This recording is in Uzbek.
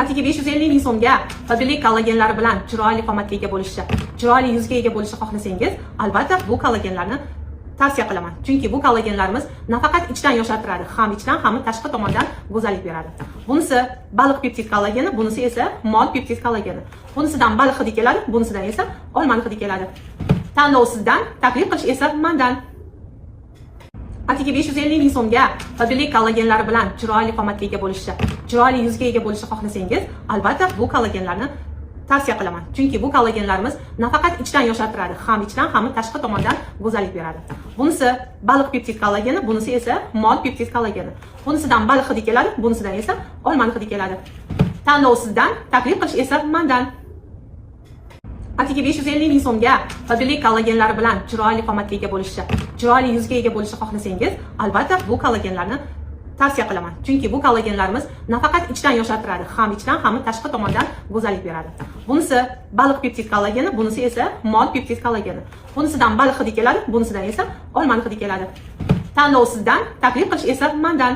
Atigi 550 ming so'mga foydali kollagenlari bilan chiroyli qomatga ega bo'lishni, chiroyli yuzga ega bo'lishni xohlasangiz, albatta bu kollagenlarni tavsiya qilaman. Chunki bu kollagenlarimiz nafaqat ichdan yoshartiradi, ham ichdan, ham tashqi tomondan go'zallik beradi. Bunisi baliq peptid kollageni, bunisi esa mol peptid kollageni. Bunisidan baliq hidi keladi, bunisidan esa olmani hidi keladi. Tanlov sizdan, taklif qilish esa mendan. Atigi 550 ming so'mga foydali kollagenlari bilan chiroyli qomatga ega bo'lishni, chiroyli yuzga ega bo'lishni xohlasangiz, albatta bu kollagenlarni tavsiya qilaman. Chunki bu kollagenlarimiz nafaqat ichdan yoshartiradi, ham ichdan, ham tashqi tomondan go'zallik beradi. Bunisi baliq peptid kollageni, bunisi esa mol peptid kollageni. Bunisidan baliq hidi keladi, bunisidan esa olmani hidi keladi. Tanlov sizdan, taklif qilish esa mendan. Atigi 550 ming so'mga foydali kollagenlari bilan chiroyli qomatga ega bo'lishni, chiroyli yuzga ega bo'lishni xohlasangiz, albatta bu kollagenlarni tavsiya qilaman. Chunki bu kollagenlarimiz nafaqat ichdan yoshartiradi, ham ichdan, ham tashqi tomondan go'zallik beradi. Bunisi baliq peptid kollageni, bunisi esa mol peptid kollageni. Bunisidan baliq hidi keladi, bunisidan esa olmani hidi keladi. Tanlov sizdan, taklif qilish esa mendan.